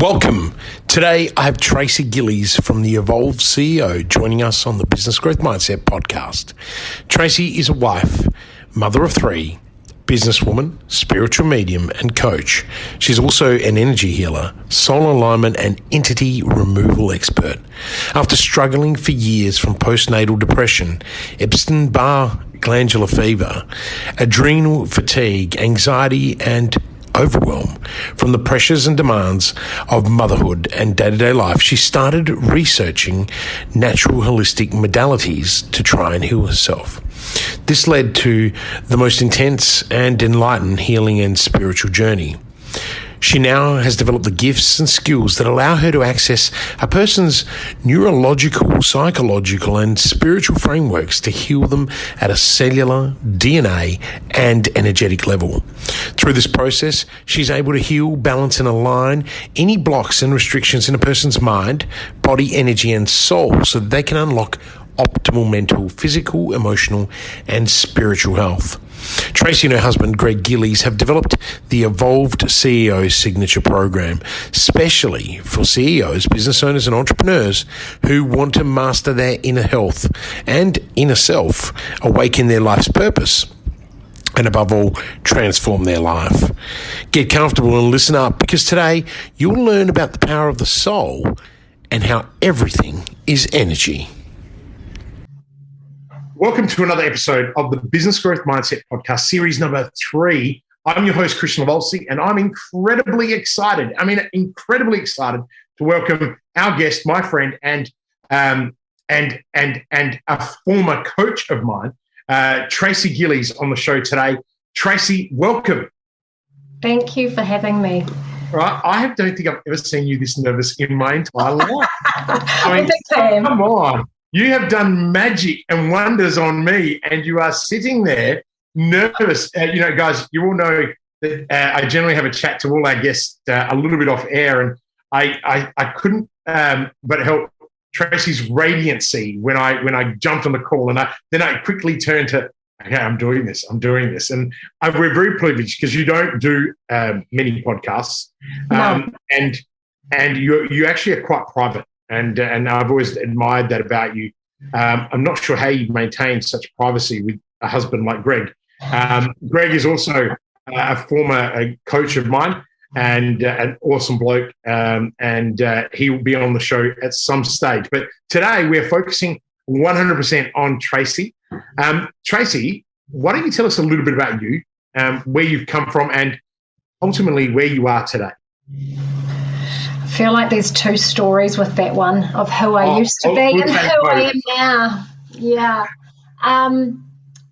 Welcome. Today, I have Tracey Gilles from the Evolve CEO joining us on the Business Growth Mindset podcast. Tracey is a wife, mother of three, businesswoman, spiritual medium, and coach. She's also an energy healer, soul alignment, and entity removal expert. After struggling for years from postnatal depression, Epstein-Barr glandular fever, adrenal fatigue, anxiety, and overwhelm from the pressures and demands of motherhood and day-to-day life, she started researching natural holistic modalities to try and heal herself. This led to the most intense and enlightened healing and spiritual journey. She now has developed the gifts and skills that allow her to access a person's neurological, psychological, and spiritual frameworks to heal them at a cellular, DNA, and energetic level. Through this process, she's able to heal, balance, and align any blocks and restrictions in a person's mind, body, energy, and soul so that they can unlock optimal mental, physical, emotional, and spiritual health. Tracey and her husband, Greg Gilles, have developed the Evolved CEO Signature Program, specially for CEOs, business owners, and entrepreneurs who want to master their inner health and inner self, awaken their life's purpose, and above all, transform their life. Get comfortable and listen up, because today you'll learn about the power of the soul and how everything is energy. Welcome to another episode of the Business Growth Mindset podcast, series number 3. I'm your host, Kristian Livolsi, and I'm incredibly excited to welcome our guest, my friend, and a former coach of mine, Tracey Gilles, on the show today. Tracey, welcome. Thank you for having me. Right, I don't think I've ever seen you this nervous in my entire life. I mean, come on. You have done magic and wonders on me, and you are sitting there nervous. Guys, you all know that I generally have a chat to all our guests a little bit off air, and I couldn't but help Tracey's radiancy when I jumped on the call, and then I quickly turned to, okay, I'm doing this, and we're very privileged because you don't do many podcasts, no. and you actually are quite private. And I've always admired that about you. I'm not sure how you maintain such privacy with a husband like Greg. Greg is also a former coach of mine and an awesome bloke, and he will be on the show at some stage. But today we're focusing 100% on Tracey. Tracey, why don't you tell us a little bit about you, where you've come from, and ultimately where you are today? I feel like there's two stories with that one of who I used to be and who I am now. Yeah.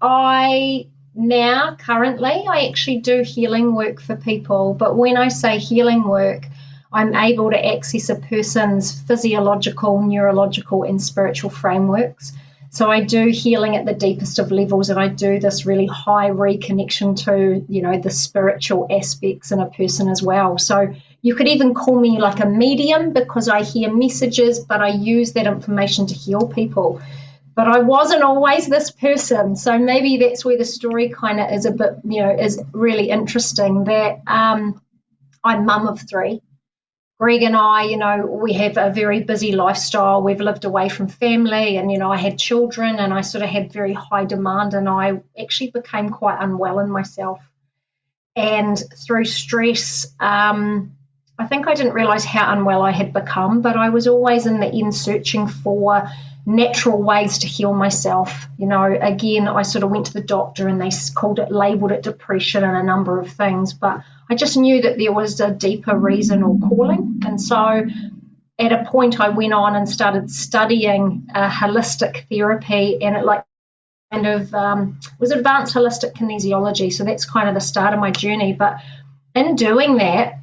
I actually do healing work for people, but when I say healing work, I'm able to access a person's physiological, neurological, and spiritual frameworks. So I do healing at the deepest of levels, and I do this really high reconnection to, the spiritual aspects in a person as well. So you could even call me like a medium because I hear messages, but I use that information to heal people. But I wasn't always this person. So maybe that's where the story kind of is a bit, is really interesting, that I'm mum of 3. Greg and I, we have a very busy lifestyle. We've lived away from family, and, I had children, and I sort of had very high demand, and I actually became quite unwell in myself. And through stress, I think I didn't realise how unwell I had become, but I was always in the end searching for natural ways to heal myself. Again, I sort of went to the doctor and they labelled it depression and a number of things, but I just knew that there was a deeper reason or calling. And so at a point I went on and started studying holistic therapy, and it was advanced holistic kinesiology. So that's kind of the start of my journey. But in doing that,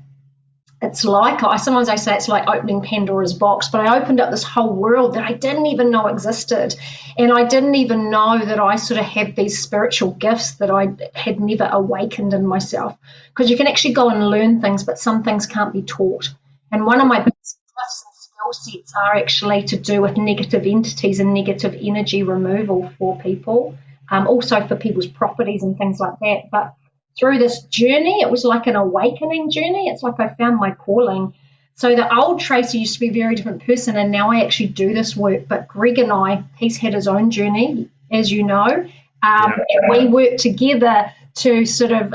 it's like, sometimes I say it's like opening Pandora's box, but I opened up this whole world that I didn't even know existed. And I didn't even know that I sort of had these spiritual gifts that I had never awakened in myself. Because you can actually go and learn things, but some things can't be taught. And one of my biggest gifts and skill sets are actually to do with negative entities and negative energy removal for people, also for people's properties and things like that. But through this journey, it was like an awakening journey. It's like I found my calling So the old Tracey used to be a very different person, and now I actually do this work. But Greg and I, he's had his own journey, as you know. And we work together to sort of,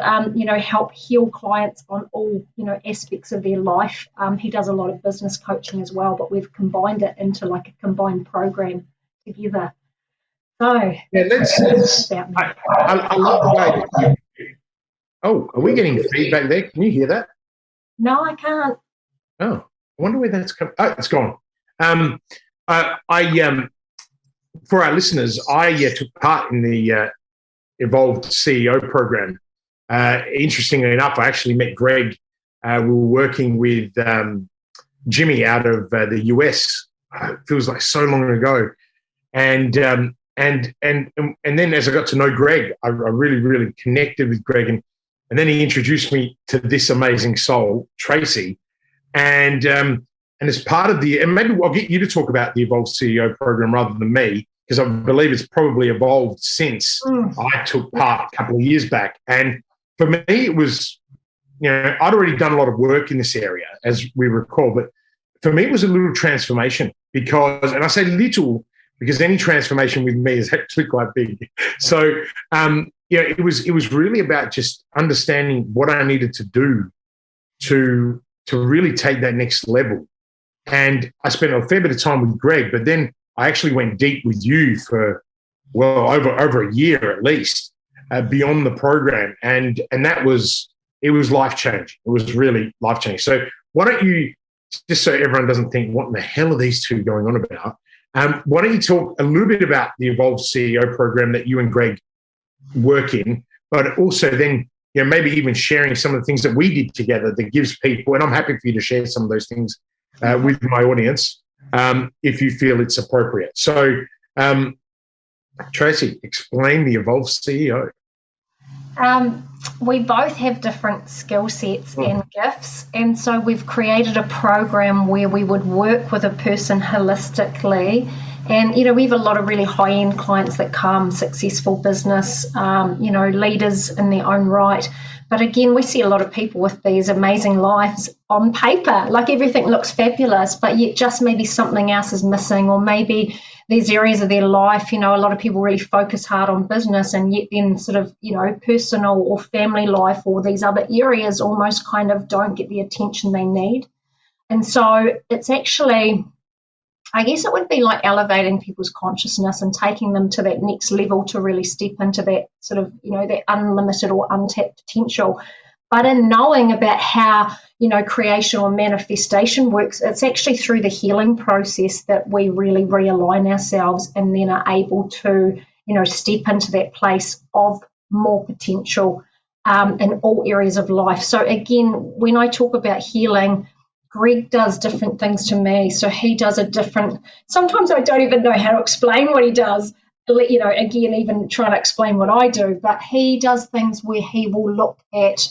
help heal clients on all, aspects of their life. He does a lot of business coaching as well, but we've combined it into like a combined program together. So I love the way. Oh, are we getting feedback there? Can you hear that? No, I can't. Oh, I wonder where that's come. Oh, it's gone. For our listeners, I took part in the Evolved CEO program. Interestingly enough, I actually met Greg. We were working with Jimmy out of the US. It feels like so long ago, and then as I got to know Greg, I really, really connected with Greg, and then he introduced me to this amazing soul, Tracey, and as part of and maybe I'll get you to talk about the Evolved CEO program rather than me, because I believe it's probably evolved since I took part a couple of years back. And for me, it was, I'd already done a lot of work in this area, as we recall, but for me, it was a little transformation because, and I say little because any transformation with me is actually quite big. So, it was really about just understanding what I needed to do to really take that next level. And I spent a fair bit of time with Greg, but then I actually went deep with you for, over a year at least, beyond the program. And it was life-changing. It was really life-changing. So why don't you, just so everyone doesn't think, what in the hell are these two going on about, why don't you talk a little bit about the Evolved CEO program that you and Greg work in, but also then, maybe even sharing some of the things that we did together that gives people, and I'm happy for you to share some of those things with my audience, if you feel it's appropriate. So, Tracey, explain the Evolved CEO. We both have different skill sets and gifts, and so we've created a program where we would work with a person holistically. And, we have a lot of really high-end clients that come, successful business, leaders in their own right. But again, we see a lot of people with these amazing lives on paper, like everything looks fabulous, but yet just maybe something else is missing, or maybe there's areas of their life, a lot of people really focus hard on business, and yet then sort of, personal or family life or these other areas almost kind of don't get the attention they need. And so it's actually, I guess it would be like elevating people's consciousness and taking them to that next level to really step into that sort of, that unlimited or untapped potential. But in knowing about how, creation or manifestation works, it's actually through the healing process that we really realign ourselves and then are able to, step into that place of more potential in all areas of life. So again, when I talk about healing, Greg does different things to me. So he does sometimes I don't even know how to explain what he does, again, even trying to explain what I do, but he does things where he will look at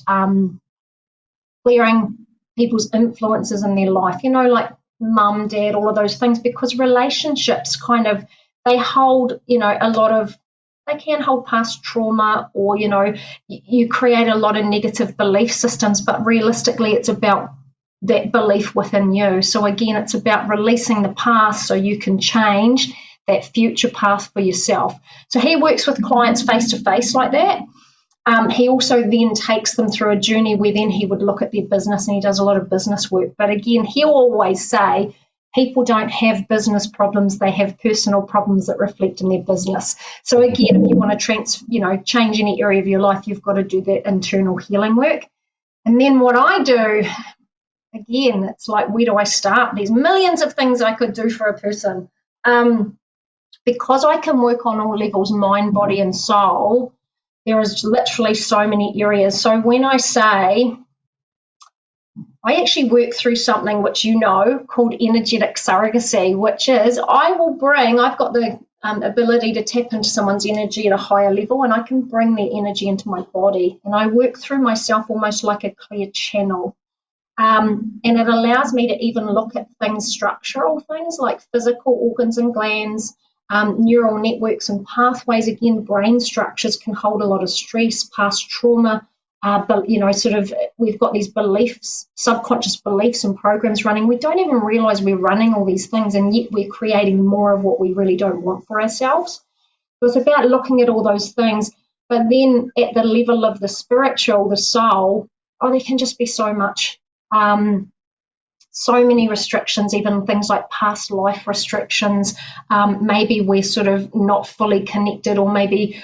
clearing people's influences in their life, like mum, dad, all of those things, because relationships kind of, they hold, they can hold past trauma, or, you create a lot of negative belief systems, but realistically it's about that belief within you. So again, it's about releasing the past so you can change that future path for yourself. So he works with clients face to face like that. He also then takes them through a journey where then he would look at their business, and he does a lot of business work. But again, he'll always say people don't have business problems, they have personal problems that reflect in their business. So again, if you want to change any area of your life, you've got to do that internal healing work. And then what I do, again, it's like, where do I start? There's millions of things I could do for a person. Because I can work on all levels, mind, body, and soul, there is literally so many areas. So when I say, I actually work through something which called energetic surrogacy, which is I've got the ability to tap into someone's energy at a higher level, and I can bring their energy into my body. And I work through myself almost like a clear channel. And it allows me to even look at structural things like physical organs and glands, neural networks and pathways. Again, brain structures can hold a lot of stress, past trauma, but sort of we've got these beliefs, subconscious beliefs and programs running. We don't even realize we're running all these things, and yet we're creating more of what we really don't want for ourselves. So it's about looking at all those things, but then at the level of the spiritual, the soul, there can just be so much, so many restrictions, even things like past life restrictions. Maybe we're sort of not fully connected, or maybe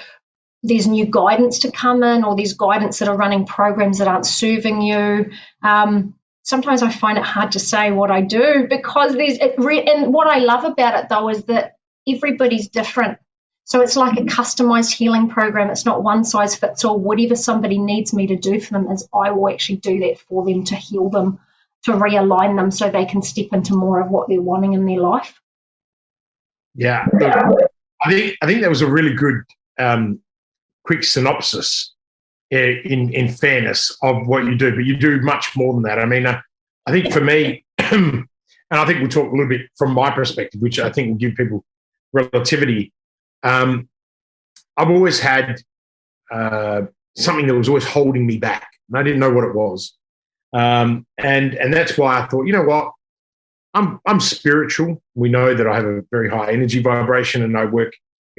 there's new guidance to come in, or there's guidance that are running programs that aren't serving you. Sometimes I find it hard to say what I do, because and what I love about it though is that everybody's different. So it's like a customized healing program. It's not one size fits all. Whatever somebody needs me to do for them is I will actually do that for them, to heal them, to realign them so they can step into more of what they're wanting in their life. Yeah. Look, I think that was a really good quick synopsis in fairness of what you do, but you do much more than that. I mean, I think for me, and I think we'll talk a little bit from my perspective, which I think will give people relativity. I've always had something that was always holding me back, and I didn't know what it was. And that's why I thought, you know what, I'm spiritual. We know that I have a very high energy vibration, and I work,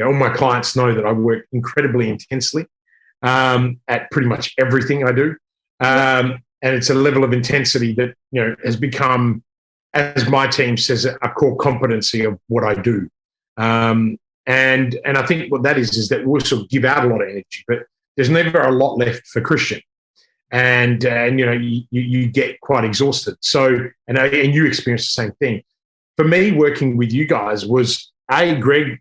all my clients know that I work incredibly intensely at pretty much everything I do. And it's a level of intensity that, has become, as my team says, a core competency of what I do. And I think what that is that we also give out a lot of energy, but there's never a lot left for Kristian. And you get quite exhausted. So, and you experience the same thing. For me, working with you guys was, Greg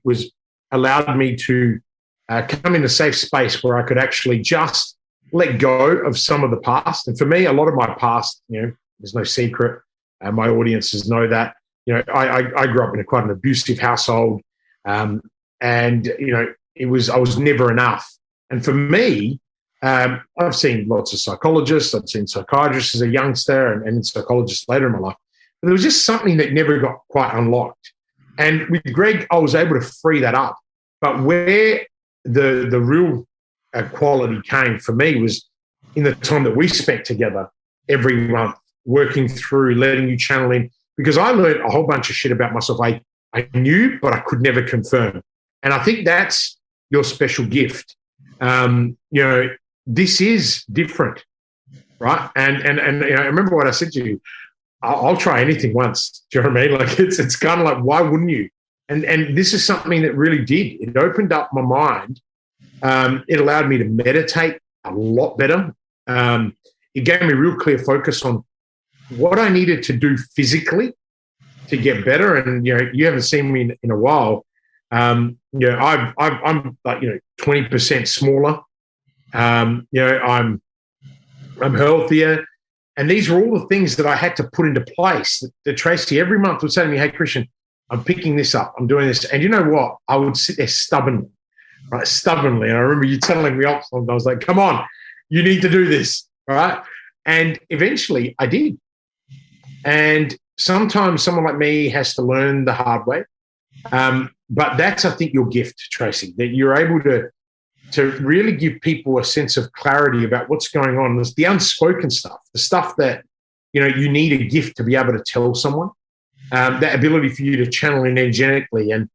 allowed me to come in a safe space where I could actually just let go of some of the past. And for me, a lot of my past, there's no secret. My audiences know that. I grew up in quite an abusive household, and I was never enough. And for me, I've seen lots of psychologists. I've seen psychiatrists as a youngster, and psychologists later in my life. But there was just something that never got quite unlocked. And with Greg, I was able to free that up. But where the real quality came for me was in the time that we spent together every month, working through, letting you channel in. Because I learned a whole bunch of shit about myself I knew, but I could never confirm. And I think that's your special gift. This is different, right? And I remember what I said to you. I'll try anything once. Do you know what I mean? Like it's kind of like, why wouldn't you? And this is something that really did. It opened up my mind. It allowed me to meditate a lot better. It gave me real clear focus on what I needed to do physically to get better. And you haven't seen me in a while. I'm like 20% smaller. I'm healthier. And these are all the things that I had to put into place. That Tracey every month would say to me, "Hey, Kristian, I'm picking this up. I'm doing this." And you know what? I would sit there stubbornly. And I remember you telling me off, and I was like, "Come on, you need to do this." Right? And eventually I did. And sometimes someone like me has to learn the hard way. But that's, I think, your gift, Tracey, that you're able to really give people a sense of clarity about what's going on. There's the unspoken stuff, the stuff that, you need a gift to be able to tell someone, that ability for you to channel energetically. And,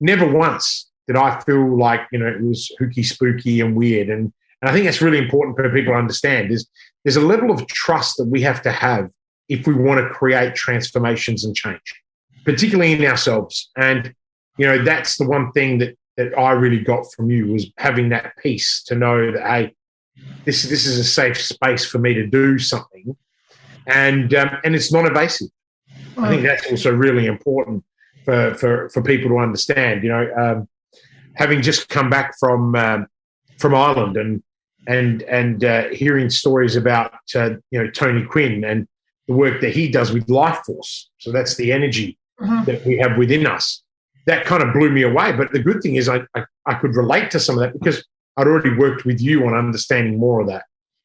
never once did I feel like, it was hooky, spooky and weird. And I think that's really important for people to understand. There's a level of trust that we have to have if we want to create transformations and change, particularly in ourselves. And, that's the one thing that I really got from you, was having that peace to know that, hey, this is a safe space for me to do something. And it's non-evasive. I think that's also really important for people to understand. Having just come back from Ireland and hearing stories about Tony Quinn and the work that he does with life force. So that's the energy that we have within us. That kind of blew me away. But the good thing is I could relate to some of that because I'd already worked with you on understanding more of that.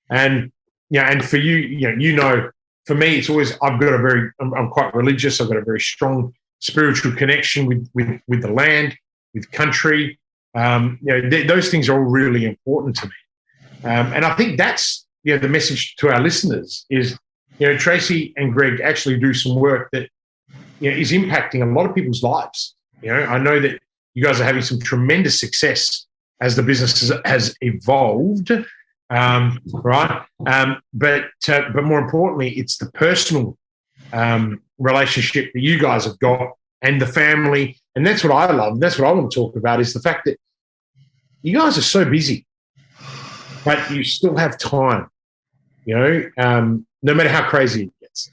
And and for you, for me, it's always I'm quite religious. I've got a very strong spiritual connection with the land, with country. Those things are all really important to me. And I think that's the message to our listeners is, Tracey and Greg actually do some work that is impacting a lot of people's lives. I know that you guys are having some tremendous success as the business has evolved, right? But more importantly, it's the personal relationship that you guys have got and the family. And that's what I love. That's what I want to talk about, is the fact that you guys are so busy, but you still have time, no matter how crazy it gets.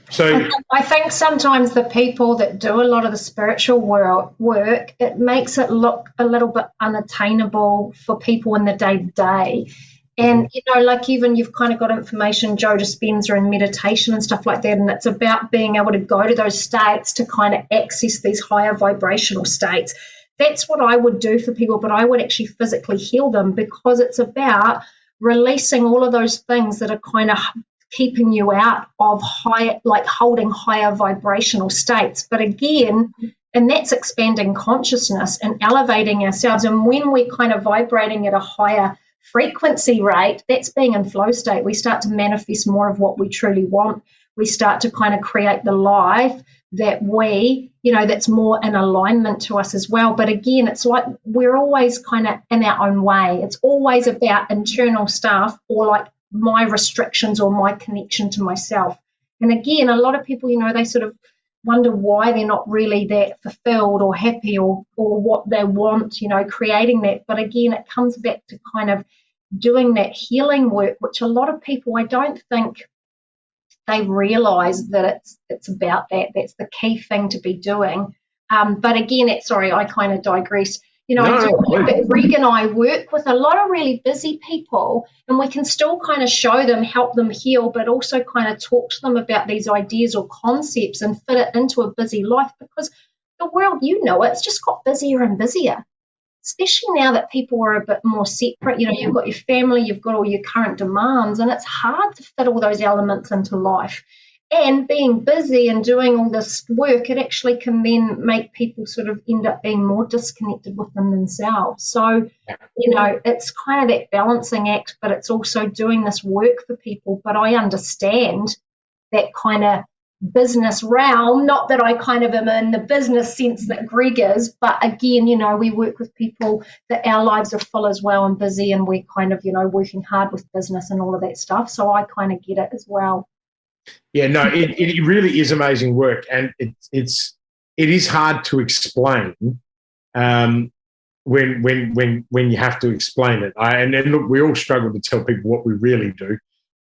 So I think sometimes the people that do a lot of the spiritual work, it makes it look a little bit unattainable for people in the day-to-day. And, like even you've kind of got information, Joe Dispenza and meditation and stuff like that, and it's about being able to go to those states to kind of access these higher vibrational states. That's what I would do for people, but I would actually physically heal them, because it's about releasing all of those things that are kind of keeping you out of holding higher vibrational states. But again, and that's expanding consciousness and elevating ourselves. And when we're kind of vibrating at a higher frequency rate, that's being in flow state. We start to manifest more of what we truly want. We start to kind of create the life that that's more in alignment to us as well. But again, it's like we're always kind of in our own way. It's always about internal stuff, or like my restrictions or my connection to myself. And again, a lot of people, they sort of wonder why they're not really that fulfilled or happy or what they want, creating that. But again, it comes back to kind of doing that healing work, which a lot of people, I don't think they realize that it's about that. That's the key thing to be doing. But again, I kind of digress. Greg and I work with a lot of really busy people, and we can still kind of show them, help them heal, but also kind of talk to them about these ideas or concepts and fit it into a busy life, because the world, it's just got busier and busier, especially now that people are a bit more separate. You've got your family, you've got all your current demands, and it's hard to fit all those elements into life. And being busy and doing all this work, it actually can then make people sort of end up being more disconnected with themselves. So, it's kind of that balancing act, but it's also doing this work for people. But I understand that kind of business realm, not that I kind of am in the business sense that Greg is, but again, we work with people that our lives are full as well and busy, and we're kind of, working hard with business and all of that stuff. So I kind of get it as well. Yeah, no, it really is amazing work, and it is hard to explain when you have to explain it. And look, we all struggle to tell people what we really do,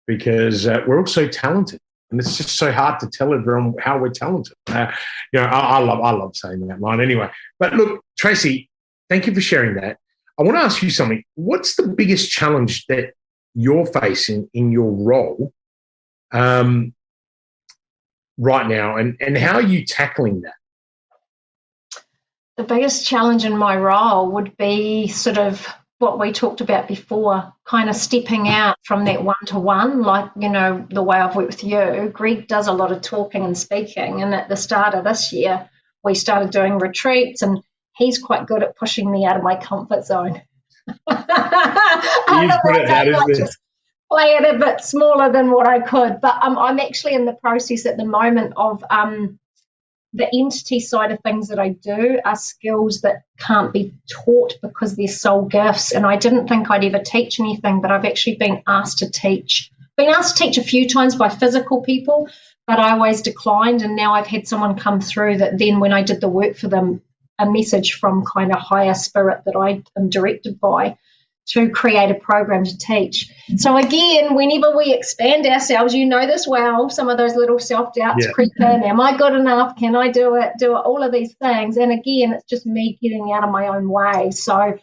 because we're all so talented, and it's just so hard to tell everyone how we're talented. I love saying that line anyway. But look, Tracey, thank you for sharing that. I want to ask you something. What's the biggest challenge that you're facing in your role right now, and how are you tackling that? The biggest challenge in my role would be sort of what we talked about before, kind of stepping out from that one-to-one, like, the way I've worked with you. Greg does a lot of talking and speaking, and at the start of this year, we started doing retreats, and he's quite good at pushing me out of my comfort zone. Play it a bit smaller than what I could, but I'm actually in the process at the moment of the entity side of things that I do are skills that can't be taught because they're soul gifts, and I didn't think I'd ever teach anything, but I've actually been asked to teach a few times by physical people, but I always declined, and now I've had someone come through that then when I did the work for them, a message from kind of higher spirit that I am directed by, to create a program to teach. So again, whenever we expand ourselves, this well, some of those little self-doubts creep in. Am I good enough? Can I do it? All of these things. And again, it's just me getting out of my own way. So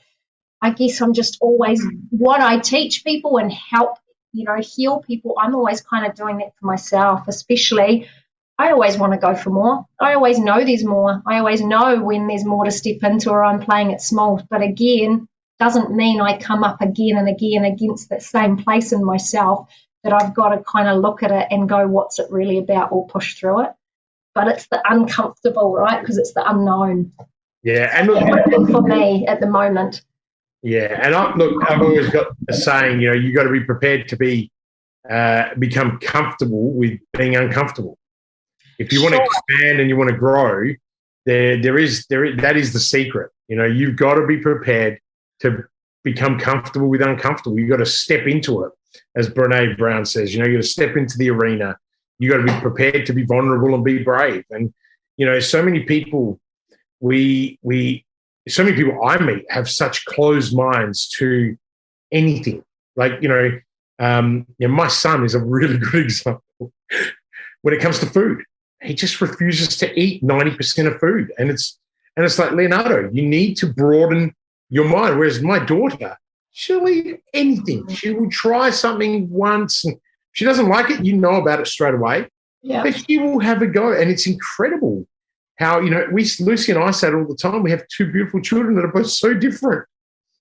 I guess I'm just always, what I teach people and help, heal people, I'm always kind of doing that for myself, especially I always want to go for more. I always know there's more. I always know when there's more to step into, or I'm playing it small. But again, doesn't mean I come up again and again against that same place in myself, that I've got to kind of look at it and go, what's it really about, or push through it. But it's the uncomfortable, right? Because it's the unknown. Yeah. And look, for me at the moment. Yeah, and I've always got a saying, you got to be prepared to become comfortable with being uncomfortable. If you want to expand and you want to grow, that is the secret. You've got to be prepared to become comfortable with uncomfortable. You've got to step into it, as Brené Brown says. You got to step into the arena. You got to be prepared to be vulnerable and be brave. And so many people so many people I meet have such closed minds to anything. Like, my son is a really good example when it comes to food. He just refuses to eat 90% of food. And it's like, Leonardo, you need to broaden your mind. Whereas my daughter, she'll eat anything. She will try something once. And if she doesn't like it, you know about it straight away. Yeah. But she will have a go. And it's incredible how, Lucy and I say it all the time, we have two beautiful children that are both so different.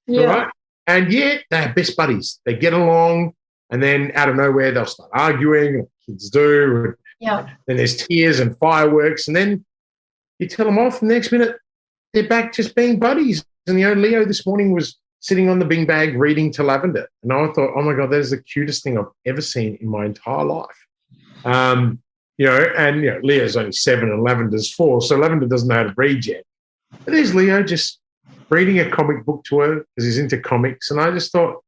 Yeah. Right? And yet they're best buddies. They get along, and then out of nowhere they'll start arguing, kids do. Yeah. Then there's tears and fireworks, and then you tell them off, and the next minute they're back just being buddies. And Leo this morning was sitting on the beanbag reading to Lavender, and I thought, oh my God, that is the cutest thing I've ever seen in my entire life. Leo's only 7 and Lavender's 4, so Lavender doesn't know how to read yet. But there's Leo just reading a comic book to her because he's into comics, and I just thought,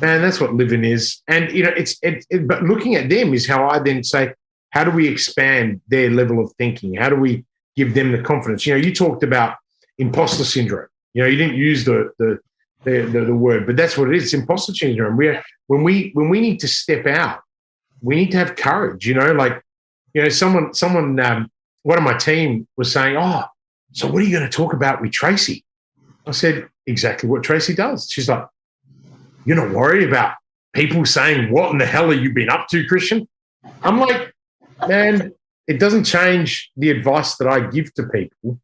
man, that's what living is. And but looking at them is how I then say, how do we expand their level of thinking? How do we give them the confidence? You talked about imposter syndrome. You didn't use the word, but that's what it is. It's imposter syndrome. When we need to step out, we need to have courage. Someone, one of my team was saying, "Oh, so what are you going to talk about with Tracey?" I said, "Exactly what Tracey does." She's like, "You're not worried about people saying, 'What in the hell have you been up to, Kristian?'" I'm like, man, it doesn't change the advice that I give to people,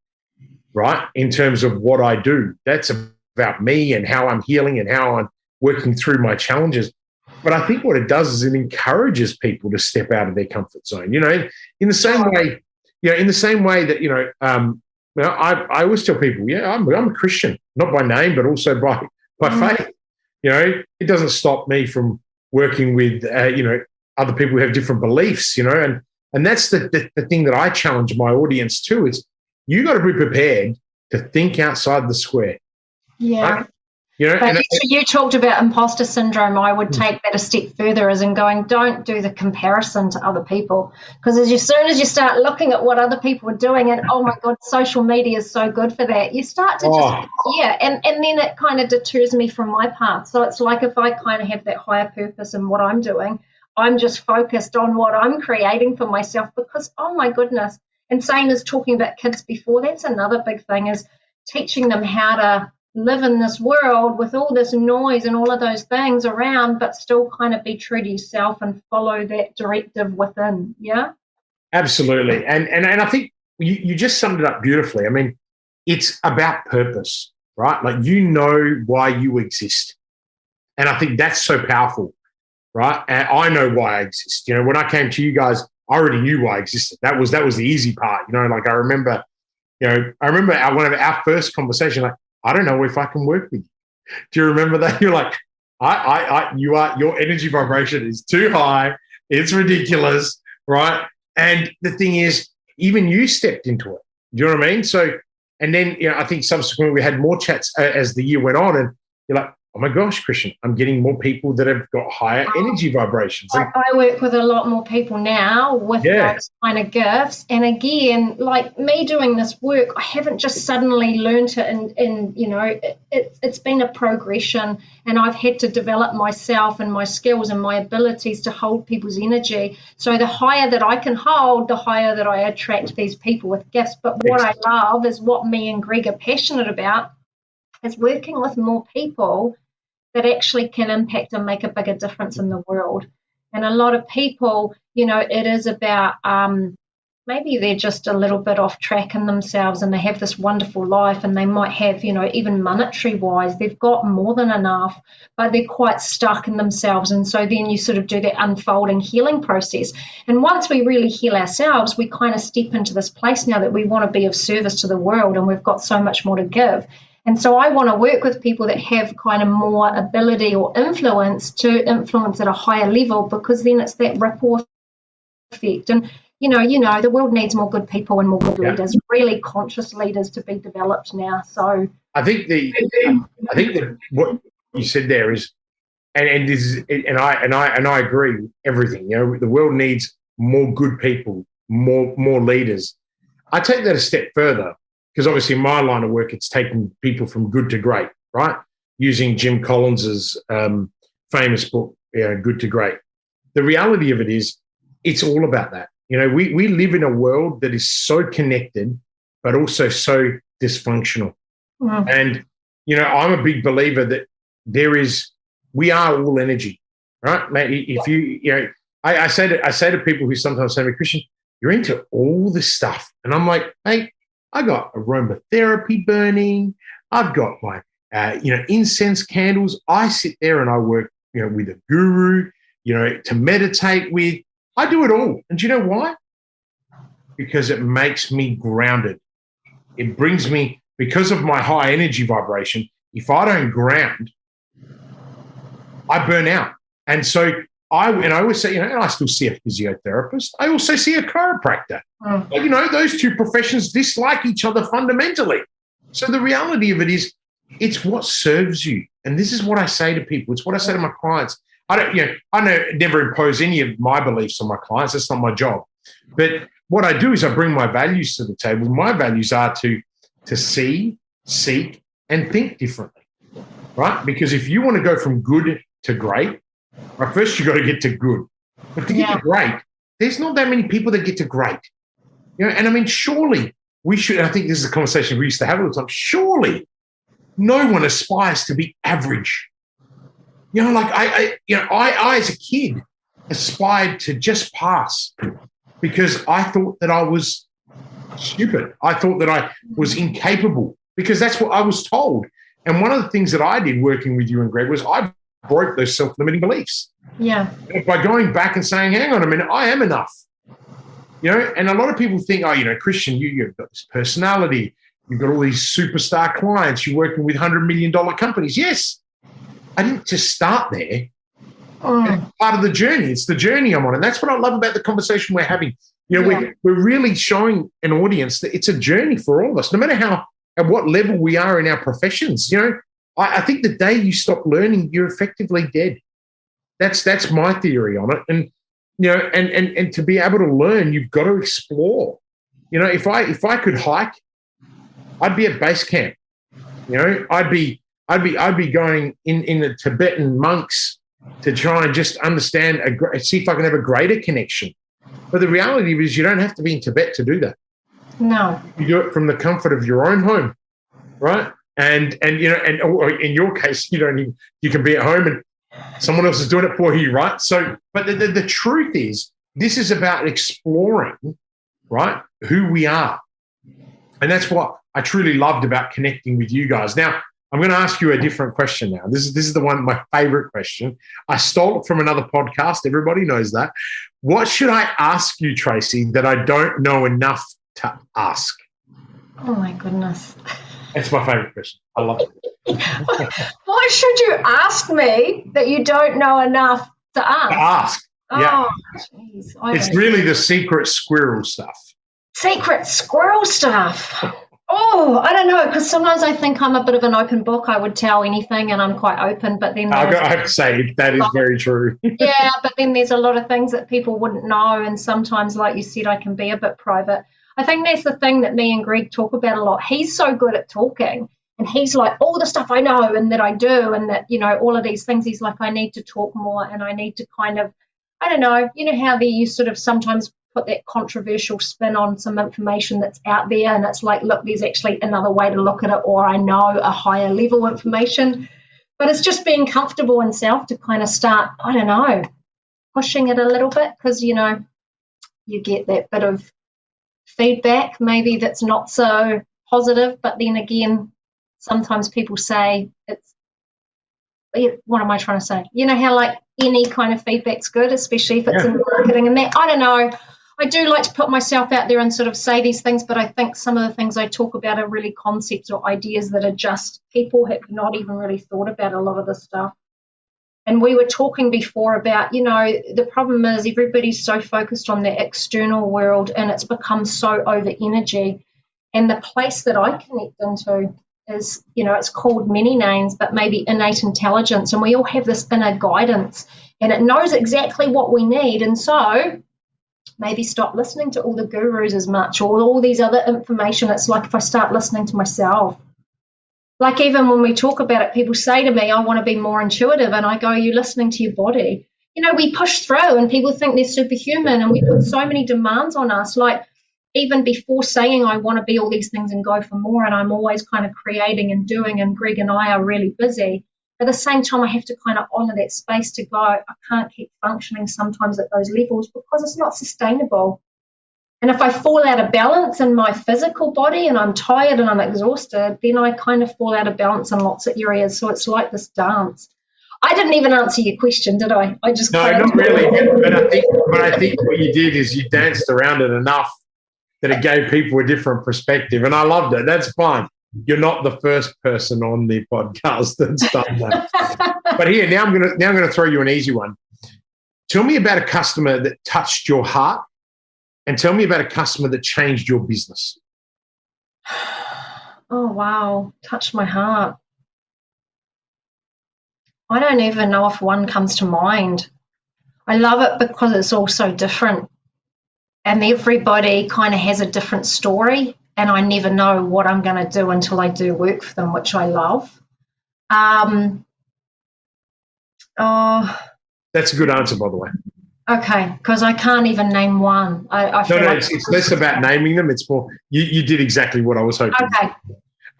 right, in terms of what I do. That's about me and how I'm healing and how I'm working through my challenges. But I think what it does is it encourages people to step out of their comfort zone. In the same way, that I always tell people, I'm a Christian, not by name, but also by faith. It doesn't stop me from working with other people who have different beliefs. And that's the thing that I challenge my audience to is you got to be prepared to think outside the square. Yeah. Right? And you talked about imposter syndrome. I would take that a step further as in going, don't do the comparison to other people. Because as soon as you start looking at what other people are doing and, oh, my God, social media is so good for that, you start to and then it kind of deters me from my path. So it's like if I kind of have that higher purpose in what I'm doing, I'm just focused on what I'm creating for myself because, oh, my goodness. And same as talking about kids before, that's another big thing is teaching them how to live in this world with all this noise and all of those things around, but still kind of be true to yourself and follow that directive within. Yeah. Absolutely. And I think you just summed it up beautifully. I mean, it's about purpose, right? Like, why you exist. And I think that's so powerful, right? And I know why I exist. When I came to you guys, I already knew why I existed. That was the easy part. I remember one of our first conversation, like, I don't know if I can work with you. Do you remember that? You're like, your energy vibration is too high. It's ridiculous, right? And the thing is, even you stepped into it. Do you know what I mean? So, and then, I think subsequently we had more chats as the year went on, and you're like, oh my gosh, Kristian, I'm getting more people that have got higher energy vibrations. I work with a lot more people now with those kind of gifts. And again, like me doing this work, I haven't just suddenly learned it and it's been a progression, and I've had to develop myself and my skills and my abilities to hold people's energy. So the higher that I can hold, the higher that I attract these people with gifts. But what I love is what me and Greg are passionate about is working with more people that actually can impact and make a bigger difference in the world. And a lot of people, it is about maybe they're just a little bit off track in themselves and they have this wonderful life and they might have, even monetary wise, they've got more than enough, but they're quite stuck in themselves. And so then you sort of do that unfolding healing process. And once we really heal ourselves, we kind of step into this place now that we want to be of service to the world and we've got so much more to give. And so I want to work with people that have kind of more ability or influence to influence at a higher level, because then it's that ripple effect. And, the world needs more good people and more good leaders, really conscious leaders to be developed now. So I think that what you said there is, and this is, and I agree with everything. The world needs more good people, more leaders. I take that a step further, because obviously in my line of work, it's taking people from good to great, right? Using Jim Collins's famous book, Good to Great. The reality of it is, it's all about that. We live in a world that is so connected, but also so dysfunctional. Mm. And, I'm a big believer that we are all energy, right? If I say to people who sometimes say to me, Kristian, you're into all this stuff. And I'm like, hey, I got aromatherapy burning. I've got my, incense candles. I sit there and I work, with a guru, to meditate with. I do it all. And do you know why? Because it makes me grounded. It brings me, because of my high energy vibration, if I don't ground, I burn out. And so I always say, I still see a physiotherapist. I also see a chiropractor. Those two professions dislike each other fundamentally. So the reality of it is, it's what serves you. And this is what I say to people. It's what I say to my clients. I never impose any of my beliefs on my clients. That's not my job. But what I do is I bring my values to the table. My values are to see, seek, and think differently, right? Because if you want to go from good to great, right, first you've got to get to good. But to get to great, there's not that many people that get to great. And I mean, surely we should, and I think this is a conversation we used to have all the time, surely no one aspires to be average. I as a kid aspired to just pass, because I thought that I was stupid. I thought that I was incapable, because that's what I was told. And one of the things that I did working with you and Greg was I broke those self-limiting beliefs. Yeah. By going back and saying, hang on a minute, I am enough. And a lot of people think, Kristian, you've got this personality. You've got all these superstar clients. You're working with $100 million companies. Yes. I didn't just start there. It's part of the journey. It's the journey I'm on. And that's what I love about the conversation we're having. We're really showing an audience that it's a journey for all of us, no matter at what level we are in our professions. I think the day you stop learning, you're effectively dead. That's my theory on it. And, and to be able to learn, you've got to explore. If I could hike, I'd be at base camp. I'd be going in the Tibetan monks to try and just understand, see if I can have a greater connection. But the reality is, you don't have to be in Tibet to do that. No. You do it from the comfort of your own home, right? And or in your case, you can be at home and someone else is doing it for you, right? So, but the truth is, this is about exploring, right, who we are. And that's what I truly loved about connecting with you guys. Now, I'm going to ask you a different question now. This is the one, my favorite question. I stole it from another podcast. Everybody knows that. What should I ask you, Tracey, that I don't know enough to ask? Oh, my goodness. That's my favorite question. I love it. What should you ask me that you don't know enough to ask? To ask. Yeah. Oh, jeez. It's really the secret squirrel stuff. Secret squirrel stuff. Oh, I don't know, because sometimes I think I'm a bit of an open book. I would tell anything and I'm quite open, but then I have to say that is very true. Yeah, but then there's a lot of things that people wouldn't know, and sometimes, like you said, I can be a bit private. I think that's the thing that me and Greg talk about a lot. He's so good at talking, and he's like, all the stuff I know and that I do and that, all of these things, he's like, I need to talk more and I need to kind of, I don't know, how you sort of sometimes put that controversial spin on some information that's out there, and it's like, look, there's actually another way to look at it, or I know a higher level information. But it's just being comfortable in self to kind of start, I don't know, pushing it a little bit, because you get that bit of feedback maybe that's not so positive, but then again, sometimes people say what am I trying to say? How like any kind of feedback's good, especially if it's in marketing and that. I don't know. I do like to put myself out there and sort of say these things, but I think some of the things I talk about are really concepts or ideas that are just people have not even really thought about a lot of this stuff. And we were talking before about, the problem is everybody's so focused on the external world and it's become so over energy. And the place that I connect into is, it's called many names, but maybe innate intelligence. And we all have this inner guidance and it knows exactly what we need. And so maybe stop listening to all the gurus as much or all these other information. It's like if I start listening to myself. Like even when we talk about it, people say to me, I want to be more intuitive. And I go, you're listening to your body. We push through and people think they're superhuman and we put so many demands on us. Like even before saying I want to be all these things and go for more, and I'm always kind of creating and doing, and Greg and I are really busy. At the same time, I have to kind of honour that space to go, I can't keep functioning sometimes at those levels because it's not sustainable. And if I fall out of balance in my physical body and I'm tired and I'm exhausted, then I kind of fall out of balance in lots of areas. So it's like this dance. I didn't even answer your question, did I? I just no, not really. But I think what you did is you danced around it enough that it gave people a different perspective, and I loved it. That's fine. You're not the first person on the podcast that's done that. But here, now I'm gonna throw you an easy one. Tell me about a customer that touched your heart. And tell me about a customer that changed your business. Oh, wow. Touched my heart. I don't even know if one comes to mind. I love it because it's all so different. And everybody kind of has a different story. And I never know what I'm going to do until I do work for them, which I love. That's a good answer, by the way. Okay, because I can't even name one. I feel like it's less about naming them. It's more, you did exactly what I was hoping.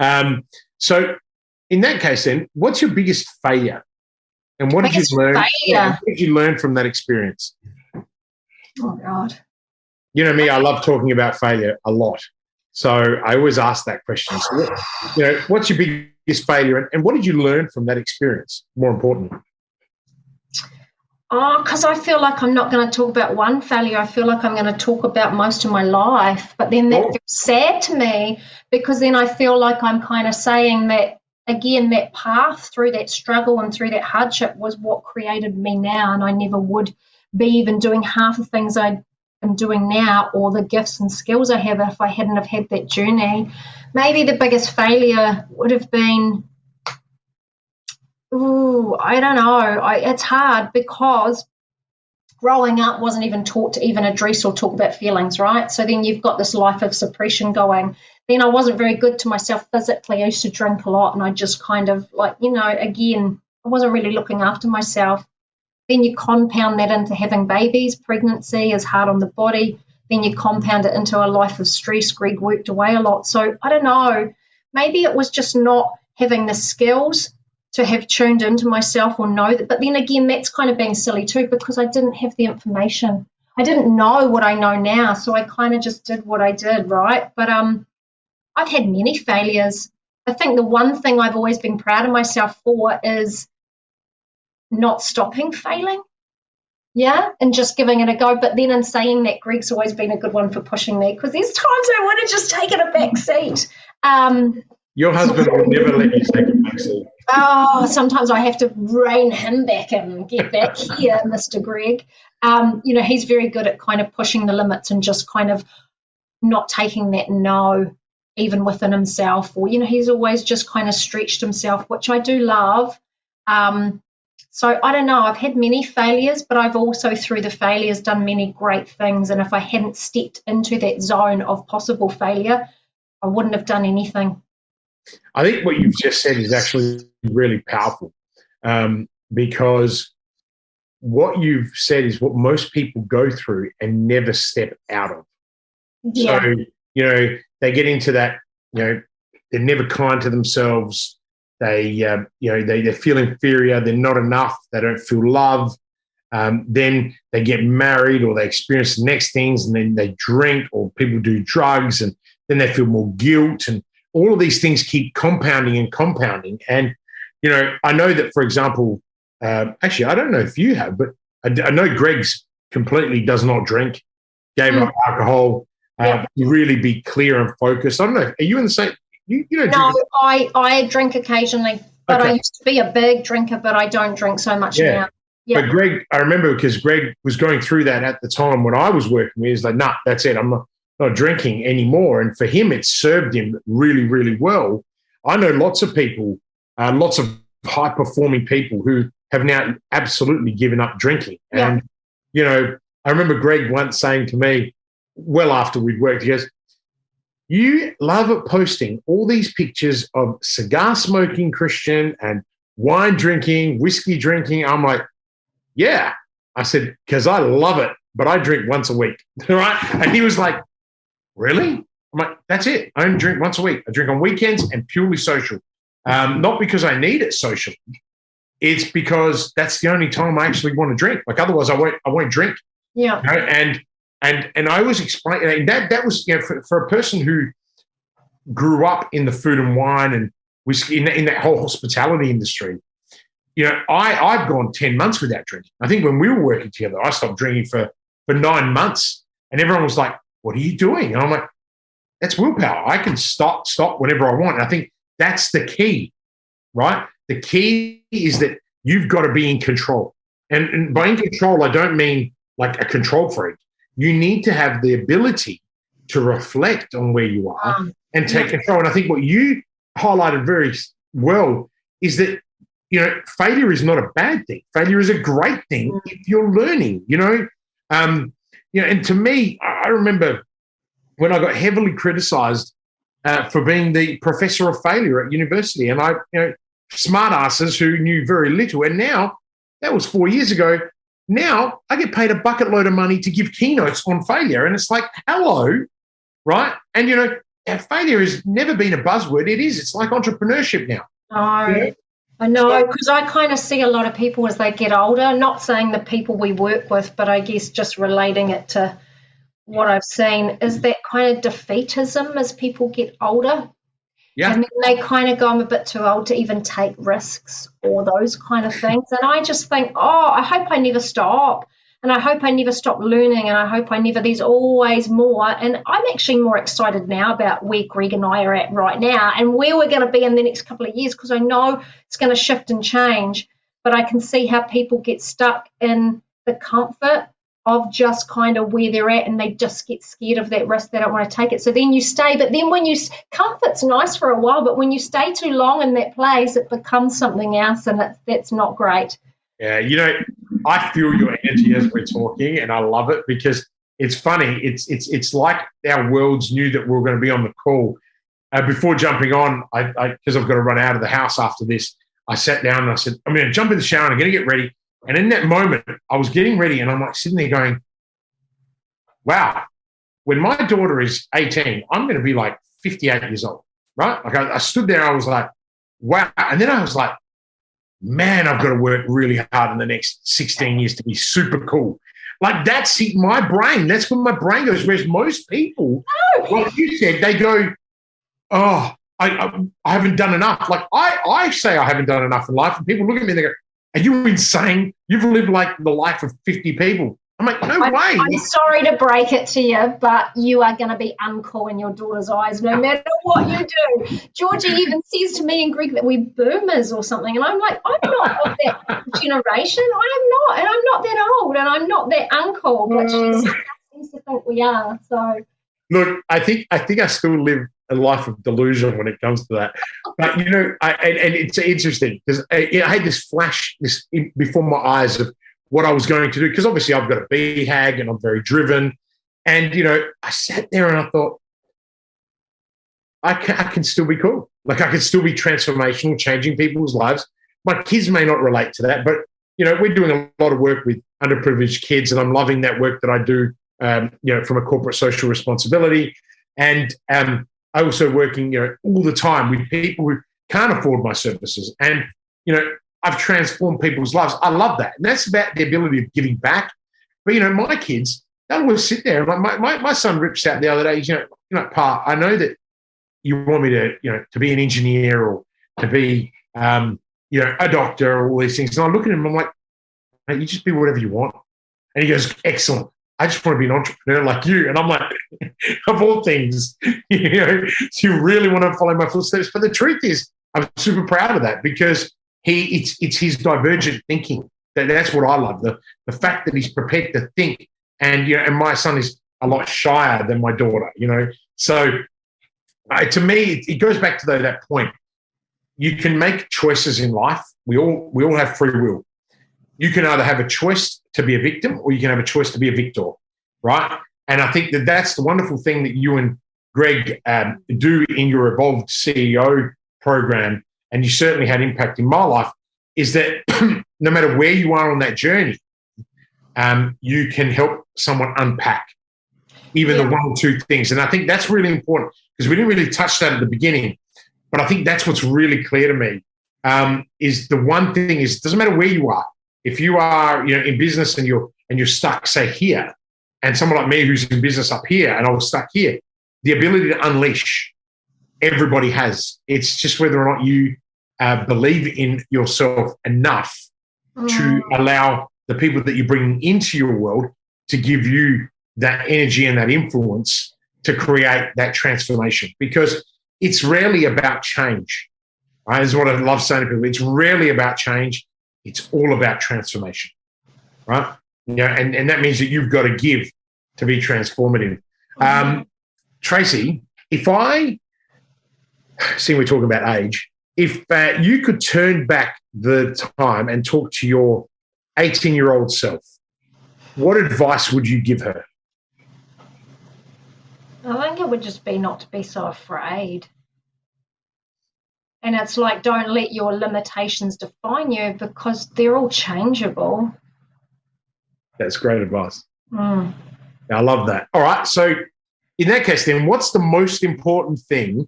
Okay. So in that case then, what's your biggest failure? And what did you learn? What did you learn from that experience? Oh, God. You know me, I love talking about failure a lot. So I always ask that question. So, what's your biggest failure and what did you learn from that experience, more importantly? Oh, because I feel like I'm not going to talk about one failure. I feel like I'm going to talk about most of my life. But then that feels sad to me because then I feel like I'm kind of saying that, again, that path through that struggle and through that hardship was what created me now, and I never would be even doing half the things I am doing now or the gifts and skills I have if I hadn't have had that journey. Maybe the biggest failure would have been, I don't know. It's hard because growing up wasn't even taught to even address or talk about feelings, right? So then you've got this life of suppression going. Then I wasn't very good to myself physically. I used to drink a lot and I just kind of again, I wasn't really looking after myself. Then you compound that into having babies. Pregnancy is hard on the body. Then you compound it into a life of stress. Greg worked away a lot. So I don't know. Maybe it was just not having the skills to have tuned into myself or know that. But then again, that's kind of being silly too because I didn't have the information. I didn't know what I know now, so I kind of just did what I did, right? But I've had many failures. I think the one thing I've always been proud of myself for is not stopping failing, and just giving it a go. But then in saying that, Greg's always been a good one for pushing me because there's times I would have just taken a back seat. Your husband will never let you take a back seat. Oh, sometimes I have to rein him back and get back here, Mr. Greg. He's very good at kind of pushing the limits and just kind of not taking that no even within himself. Or, he's always just kind of stretched himself, which I do love. So I don't know. I've had many failures, but I've also through the failures done many great things. And if I hadn't stepped into that zone of possible failure, I wouldn't have done anything. I think what you've just said is actually really powerful because what you've said is what most people go through and never step out of. Yeah. So, they get into that, they're never kind to themselves. They feel inferior. They're not enough. They don't feel love. Then they get married or they experience the next things and then they drink or people do drugs and then they feel more guilt and all of these things keep compounding and compounding. And, I know that, for example, actually, I don't know if you have, but I know Greg's completely does not drink. gave up alcohol, Yeah. to really be clear and focused. I don't know. Are you in the same? You don't No, drink? I drink occasionally, but I Okay. used to be a big drinker, but I don't drink so much Yeah. now. Yeah. But Greg, I remember because Greg was going through that at the time when I was working with. He's like, nah, that's it. I'm not drinking anymore. And for him, it served him really, really well. I know lots of people, lots of high performing people who have now absolutely given up drinking. Yeah. And, you know, I remember Greg once saying to me, well after we'd worked, he goes, you love posting all these pictures of cigar smoking Kristian and wine drinking, whiskey drinking. I'm like, yeah. I said, because I love it, but I drink once a week. Right? And he was like, really? I'm like, that's it. I only drink once a week. I drink on weekends and purely social. Not because I need it socially. It's because that's the only time I actually want to drink. Like otherwise I won't drink. Yeah. You know? And I always explain that was, you know, for a person who grew up in the food and wine and whiskey in that whole hospitality industry. You know, I've gone 10 months without drinking. I think when we were working together, I stopped drinking for 9 months, and everyone was like, "What are you doing?" And I'm like, "That's willpower. I can stop whenever I want." And I think that's the key, right? The key is that you've got to be in control. And by in control, I don't mean like a control freak. You need to have the ability to reflect on where you are and take control. And I think what you highlighted very well is that, you know, failure is not a bad thing. Failure is a great thing if you're learning, you know. You know, and to me, I remember when I got heavily criticized for being the professor of failure at university, and smart asses who knew very little. And now, that was 4 years ago, now I get paid a bucket load of money to give keynotes on failure. And it's like, hello, right? And, you know, failure has never been a buzzword. It is. It's like entrepreneurship now. I know, because I kind of see a lot of people as they get older, not saying the people we work with, but I guess just relating it to what I've seen, is that kind of defeatism as people get older. Yeah. And then they kind of go, I'm a bit too old to even take risks or those kind of things. And I just think, I hope I never stop. And I hope I never stop learning. And I hope there's always more. And I'm actually more excited now about where Greg and I are at right now and where we're going to be in the next couple of years, because I know it's going to shift and change. But I can see how people get stuck in the comfort of just kind of where they're at, and they just get scared of that risk. They don't want to take it. So then you stay. But then comfort's nice for a while, but when you stay too long in that place, it becomes something else, and that's not great. Yeah, you know, I feel your energy as we're talking, and I love it because it's funny. It's like our worlds knew that we were going to be on the call. Before jumping on, because I've got to run out of the house after this, I sat down and I said, I'm going to jump in the shower and I'm going to get ready. And in that moment, I was getting ready, and I'm like sitting there going, wow, when my daughter is 18, I'm going to be like 58 years old, right? Like I stood there, I was like, wow. And then I was like, man, I've got to work really hard in the next 16 years to be super cool. Like that's my brain. That's when my brain goes. Whereas most people, like you said, they go, oh, I haven't done enough. Like I say I haven't done enough in life, and people look at me and they go, are you insane? You've lived like the life of 50 people. I'm like, no way. I'm sorry to break it to you, but you are going to be uncool in your daughter's eyes no matter what you do. Georgie even says to me and Greg that we're boomers or something, and I'm like, I'm not of that generation. I am not, and I'm not that old, and I'm not that uncool, but she seems to think we are. So, look, I think I still live a life of delusion when it comes to that. But, you know, and it's interesting because I had this flash before my eyes of what I was going to do, because obviously I've got a BHAG and I'm very driven. And, you know, I sat there and I thought, I can still be cool. Like I can still be transformational, changing people's lives. My kids may not relate to that, but, you know, we're doing a lot of work with underprivileged kids, and I'm loving that work that I do, you know, from a corporate social responsibility. And I also working, you know, all the time with people who can't afford my services. And, you know, I've transformed people's lives. I love that. And that's about the ability of giving back. But, you know, my kids, they'll always sit there. Like my son rips out the other day, you know, Pa, I know that you want me to, you know, to be an engineer or to be, you know, a doctor or all these things. And I look at him, I'm like, mate, you just be whatever you want. And he goes, excellent. I just want to be an entrepreneur like you. And I'm like, of all things, you really want to follow my footsteps. But the truth is, I'm super proud of that because it's his divergent thinking. That's what I love. The fact that he's prepared to think. And, and my son is a lot shyer than my daughter, So to me, it goes back to that point. You can make choices in life. We all have free will. You can either have a choice to be a victim or you can have a choice to be a victor, right? And I think that's the wonderful thing that you and Greg do in your Evolved CEO program, and you certainly had impact in my life, is that no matter where you are on that journey, you can help someone unpack even the one or two things. And I think that's really important because we didn't really touch that at the beginning, but I think that's what's really clear to me is the one thing is it doesn't matter where you are. If you are in business and you're stuck, say, here, and someone like me who's in business up here and I was stuck here, the ability to unleash, everybody has. It's just whether or not you believe in yourself enough to allow the people that you bring into your world to give you that energy and that influence to create that transformation. Because it's rarely about change. Right? This is what I love saying to people. It's rarely about change. It's all about transformation, right? And that means that you've got to give to be transformative. Tracey, if I see we're talking about age, if you could turn back the time and talk to your 18-year-old self, what advice would you give her? I think it would just be not to be so afraid. And it's like, don't let your limitations define you because they're all changeable. That's great advice. I love that. All right. So in that case, then, what's the most important thing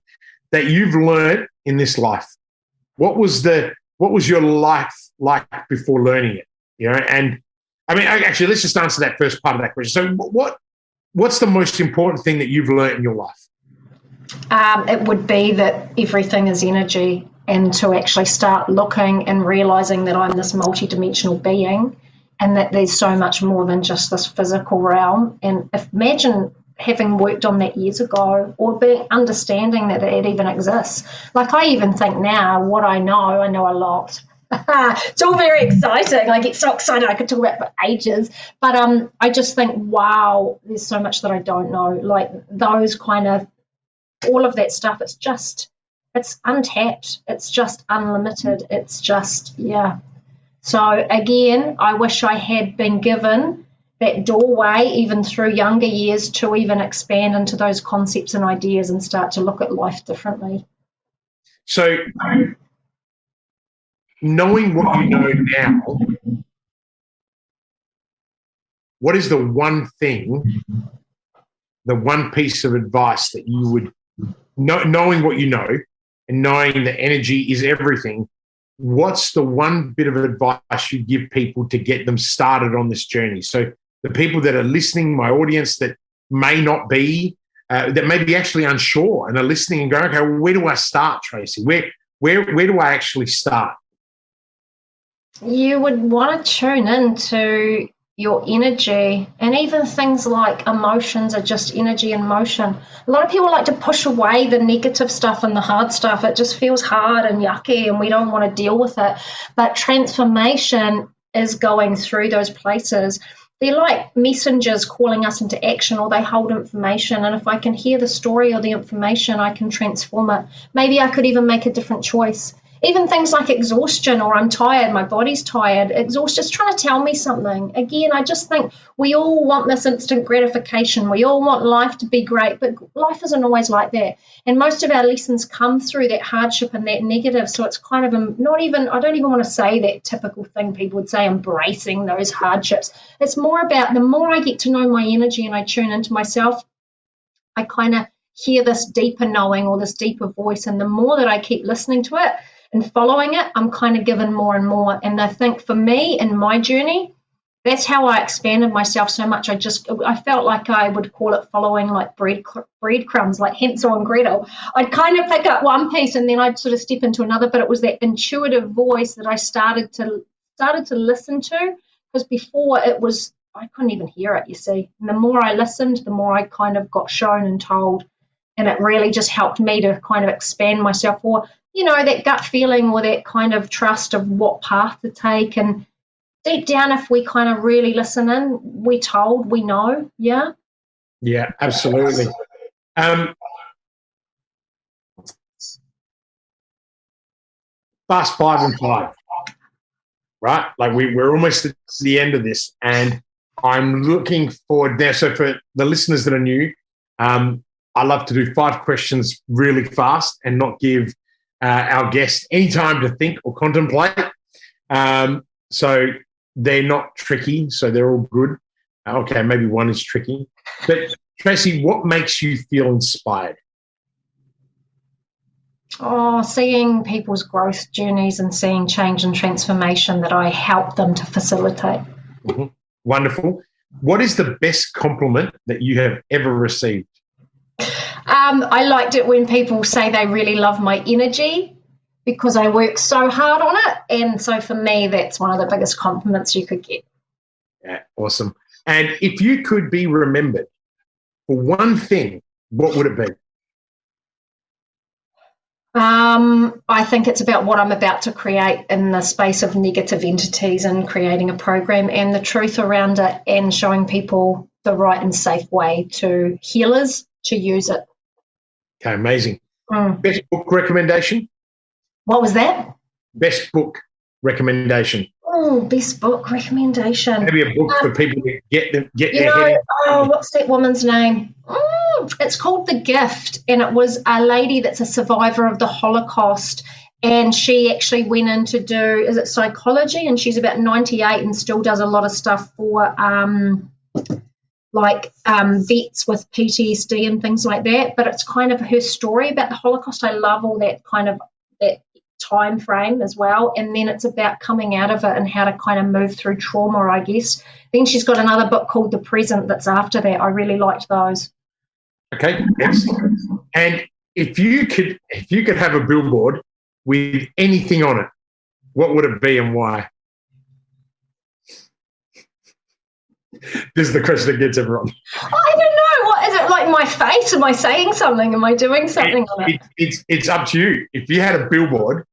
that you've learned in this life? What was your life like before learning it? And I mean, actually, let's just answer that first part of that question. So what's the most important thing that you've learned in your life? It would be that everything is energy, and to actually start looking and realizing that I'm this multidimensional being and that there's so much more than just this physical realm. And imagine having worked on that years ago or understanding that it even exists. Like I even think now what I know a lot. It's all very exciting. I get so excited I could talk about it for ages. But I just think, wow, there's so much that I don't know. Like those kind of all of that stuff, it's untapped. It's just unlimited. It's just, So again, I wish I had been given that doorway even through younger years to even expand into those concepts and ideas and start to look at life differently. So knowing what you know now, what is the one thing, the one piece of advice that you would, knowing what you know and knowing that energy is everything, what's the one bit of advice you give people to get them started on this journey? So the people that are listening, my audience that may not be, that may be actually unsure and are listening and going, okay, well, where do I start, Tracey? Where do I actually start? You would want to tune into your energy, and even things like emotions are just energy in motion. A lot of people like to push away the negative stuff and the hard stuff. It just feels hard and yucky and we don't want to deal with it. But transformation is going through those places. They're like messengers calling us into action, or they hold information. And if I can hear the story or the information, I can transform it. Maybe I could even make a different choice. Even things like exhaustion, or I'm tired, my body's tired. Exhaustion's trying to tell me something. Again, I just think we all want this instant gratification. We all want life to be great, but life isn't always like that. And most of our lessons come through that hardship and that negative. So it's kind of I don't even want to say that typical thing people would say, embracing those hardships. It's more about the more I get to know my energy and I tune into myself, I kind of hear this deeper knowing or this deeper voice. And the more that I keep listening to it and following it, I'm kind of given more and more. And I think for me in my journey, that's how I expanded myself so much. I felt like I would call it following like breadcrumbs, like Hansel and Gretel. I'd kind of pick up one piece and then I'd sort of step into another, but it was that intuitive voice that I started to listen to, because before it was I couldn't even hear it, you see. And the more I listened, the more I kind of got shown and told. And it really just helped me to kind of expand myself, or, that gut feeling or that kind of trust of what path to take. And deep down, if we kind of really listen in, we're told, we know. Yeah. Yeah, absolutely. Fast 5 and 5, right? Like we're almost at the end of this, and I'm looking forward there. So for the listeners that are new, I love to do 5 questions really fast and not give our guests any time to think or contemplate. So they're not tricky, so they're all good. Okay, maybe one is tricky. But Tracey, what makes you feel inspired? Oh, seeing people's growth journeys and seeing change and transformation that I help them to facilitate. Mm-hmm. Wonderful. What is the best compliment that you have ever received? I liked it when people say they really love my energy, because I work so hard on it. And so for me, that's one of the biggest compliments you could get. Yeah, awesome. And if you could be remembered for one thing, what would it be? I think it's about what I'm about to create in the space of negative entities and creating a program and the truth around it and showing people the right and safe way to healers to use it. Okay, amazing. Best book recommendation? What was that? Best book recommendation. Oh, best book recommendation. Maybe a book for people to get their head. What's that woman's name? It's called The Gift, and it was a lady that's a survivor of the Holocaust, and she actually went in to do, is it psychology? And she's about 98 and still does a lot of stuff for vets with PTSD and things like that. But it's kind of her story about the Holocaust. I love all that kind of that time frame as well, and then it's about coming out of it and how to kind of move through trauma, I guess. Then she's got another book called The Present that's after that. I really liked those. Okay, excellent. And if you could have a billboard with anything on it, what would it be and why? This is the question that gets everyone. I don't know. What is it, like my face? Am I saying something? Am I doing something on it? It's up to you. If you had a billboard,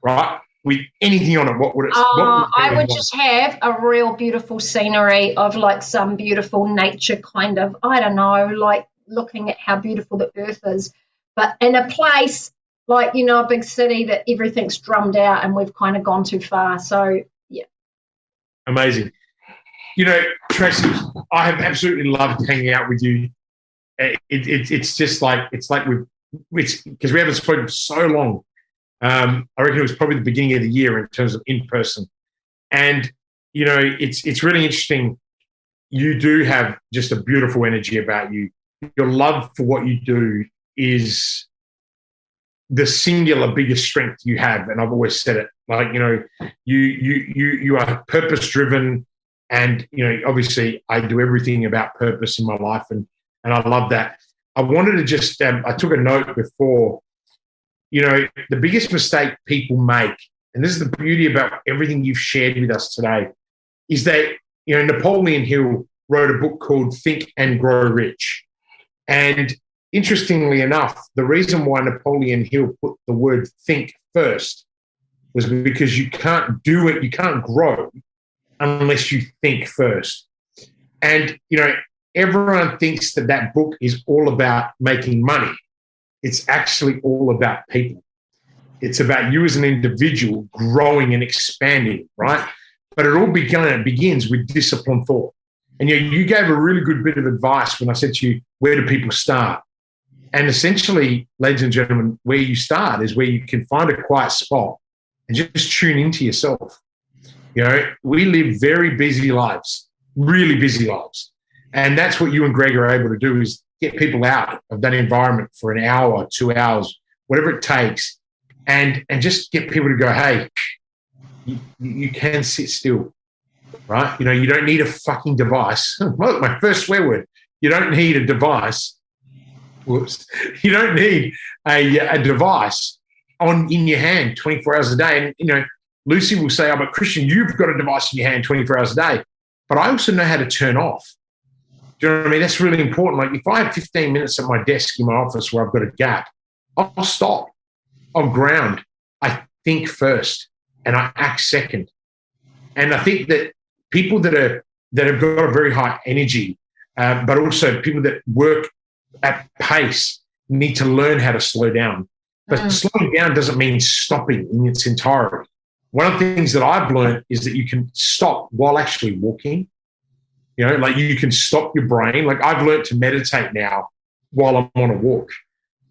right, with anything on it, what would it? I would just have a real beautiful scenery of like some beautiful nature kind of, I don't know, like looking at how beautiful the earth is, but in a place like, a big city that everything's drummed out and we've kind of gone too far. So, yeah. Amazing. Tracey, I have absolutely loved hanging out with you. It's just like, it's because we haven't spoken for so long. I reckon it was probably the beginning of the year in terms of in person. And, it's really interesting. You do have just a beautiful energy about you. Your love for what you do is the singular biggest strength you have. And I've always said it, like, you are purpose driven. And, obviously I do everything about purpose in my life. And I love that. I wanted to just, I took a note before, the biggest mistake people make, and this is the beauty about everything you've shared with us today, is that, Napoleon Hill wrote a book called Think and Grow Rich. And interestingly enough, the reason why Napoleon Hill put the word think first was because you can't do it, you can't grow unless you think first. And, everyone thinks that book is all about making money. It's actually all about people. It's about you as an individual growing and expanding, right? But it all begins with disciplined thought. And you gave a really good bit of advice when I said to you, where do people start? And essentially, ladies and gentlemen, where you start is where you can find a quiet spot and just tune into yourself. We live very busy lives, really busy lives. And that's what you and Greg are able to do, is get people out of that environment for an hour, 2 hours, whatever it takes, and just get people to go, hey, you can sit still, right? You don't need a fucking device. Well, my first swear word. You don't need a device. Whoops. You don't need a device in your hand 24 hours a day. And, Lucy will say, but Kristian, you've got a device in your hand 24 hours a day. but I also know how to turn off. Do you know what I mean? That's really important. Like if I have 15 minutes at my desk in my office where I've got a gap, I'll stop. I'll ground. I think first and I act second. And I think that people that have got a very high energy, but also people that work at pace need to learn how to slow down. But slowing down doesn't mean stopping in its entirety. One of the things that I've learned is that you can stop while actually walking. You know, like you can stop your brain. Like I've learned to meditate now while I'm on a walk.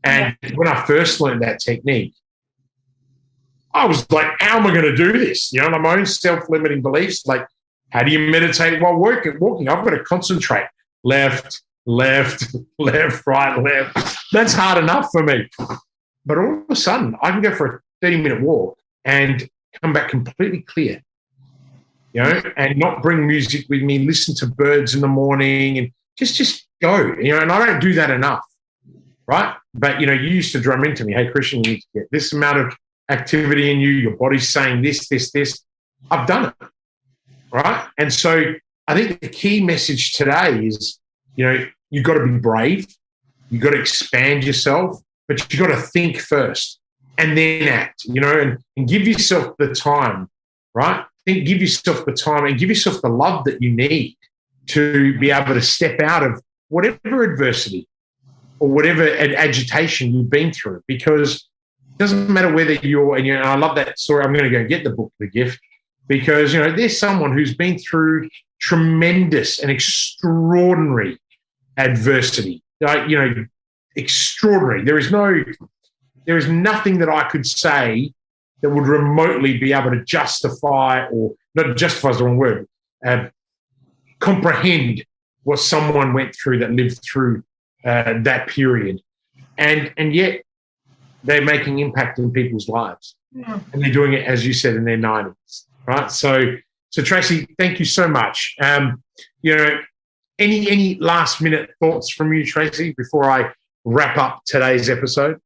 And when I first learned that technique, I was like, how am I going to do this? You know, my own self-limiting beliefs, like, how do you meditate while walking? I've got to concentrate. Left, right, left. That's hard enough for me. But all of a sudden, I can go for a 30-minute walk and come back completely clear, you know, and not bring music with me, listen to birds in the morning and just go, you know, and I don't do that enough, right? But, you know, you used to drum into me, hey, Kristian, you need to get this amount of activity in you, your body's saying this. I've done it, right? And so I think the key message today is, you know, you've got to be brave, you've got to expand yourself, but you've got to think first and then act, you know, and give yourself the time, right? Give yourself the time and give yourself the love that you need to be able to step out of whatever adversity or whatever agitation you've been through, because it doesn't matter whether and I love that story. I'm going to go get the book, The Gift, because, you know, there's someone who's been through tremendous and extraordinary adversity, you know, extraordinary. There is nothing that I could say that would remotely be able to justify, or not justify is the wrong word, comprehend what someone went through that lived through that period. And yet they're making impact in people's lives. Yeah. And they're doing it, as you said, in their 90s, right? So Tracey, thank you so much. You know, any last minute thoughts from you, Tracey, before I wrap up today's episode?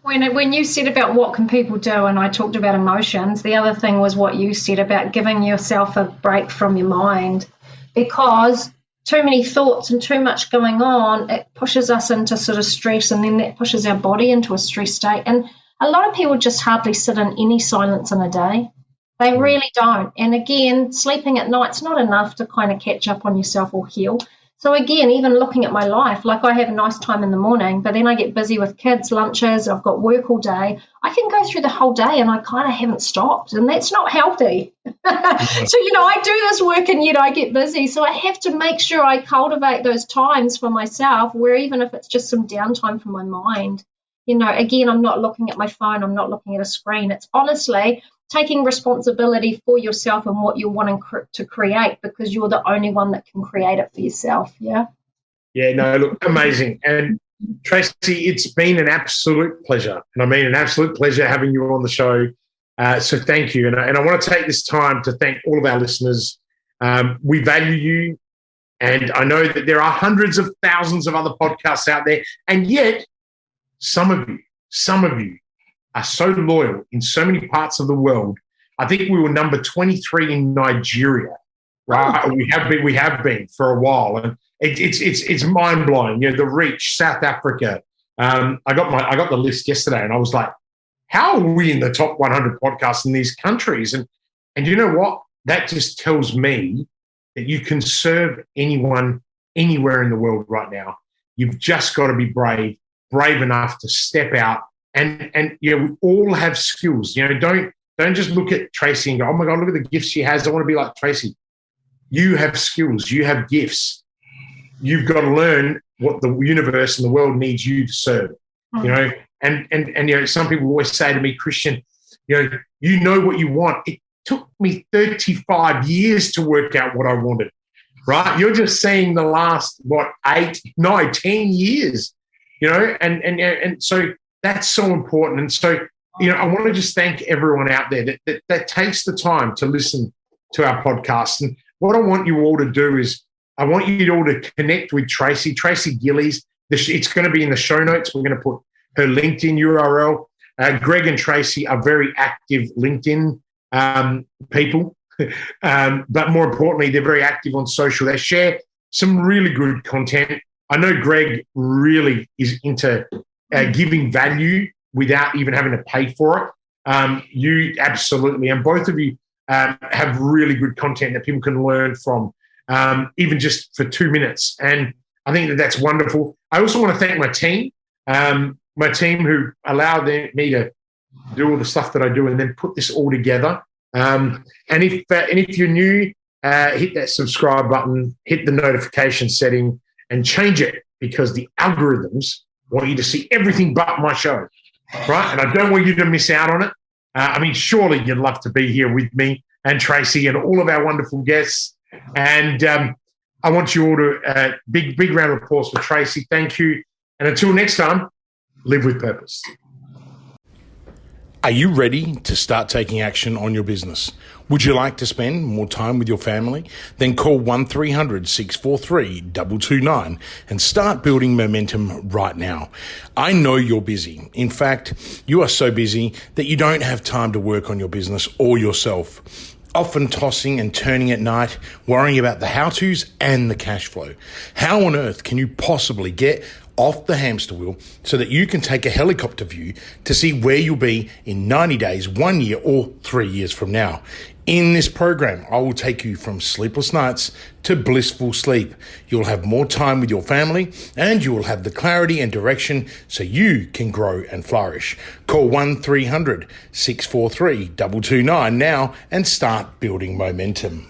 When you said about what can people do, and I talked about emotions, the other thing was what you said about giving yourself a break from your mind, because too many thoughts and too much going on, it pushes us into sort of stress, and then that pushes our body into a stress state. And a lot of people just hardly sit in any silence in a day. They really don't. And again, sleeping at night's not enough to kind of catch up on yourself or heal. So again, even looking at my life, like I have a nice time in the morning, but then I get busy with kids, lunches, I've got work all day. I can go through the whole day and I kind of haven't stopped, and that's not healthy. So, you know, I do this work and yet I get busy. So I have to make sure I cultivate those times for myself, where even if it's just some downtime from my mind, you know, again, I'm not looking at my phone, I'm not looking at a screen. It's honestly taking responsibility for yourself and what you're wanting to create, because you're the only one that can create it for yourself. Yeah. Yeah, no, look, amazing. And Tracey, it's been an absolute pleasure. And I mean, an absolute pleasure having you on the show. So thank you. And I want to take this time to thank all of our listeners. We value you. And I know that there are hundreds of thousands of other podcasts out there. And yet some of you are so loyal in so many parts of the world. I think we were number 23 in Nigeria, right? Oh. We have been for a while, and it's mind blowing. You know, the reach. South Africa. I got the list yesterday, and I was like, how are we in the top 100 podcasts in these countries? And you know what? That just tells me that you can serve anyone anywhere in the world right now. You've just got to be brave enough to step out. And you know, we all have skills. You know, don't just look at Tracey and go, oh my God, look at the gifts she has. I want to be like Tracey. You have skills. You have gifts. You've got to learn what the universe and the world needs you to serve. You know, and you know, some people always say to me, Kristian, you know what you want. It took me 35 years to work out what I wanted. Right? You're just saying the last 10 years. You know, and so. That's so important. And so, you know, I want to just thank everyone out there that takes the time to listen to our podcast. And what I want you all to do is I want you all to connect with Tracey Gilles. It's going to be in the show notes. We're going to put her LinkedIn URL. Greg and Tracey are very active LinkedIn people. but more importantly, they're very active on social. They share some really good content. I know Greg really is into giving value without even having to pay for it. You absolutely, and both of you have really good content that people can learn from, even just for 2 minutes. And I think that that's wonderful. I also want to thank my team who allow me to do all the stuff that I do and then put this all together. And if you're new, hit that subscribe button, hit the notification setting, and change it, because the algorithms want you to see everything but my show, right? And I don't want you to miss out on it. I mean, surely you'd love to be here with me and Tracey and all of our wonderful guests. And I want you all to big round of applause for Tracey. Thank you. And until next time, live with purpose. Are you ready to start taking action on your business? Would you like to spend more time with your family? Then call 1300-643-229 and start building momentum right now. I know you're busy. In fact, you are so busy that you don't have time to work on your business or yourself. Often tossing and turning at night, worrying about the how-tos and the cash flow. How on earth can you possibly get off the hamster wheel so that you can take a helicopter view to see where you'll be in 90 days, 1 year, or 3 years from now? In this program, I will take you from sleepless nights to blissful sleep. You'll have more time with your family and you will have the clarity and direction so you can grow and flourish. Call 1300-643-229 now and start building momentum.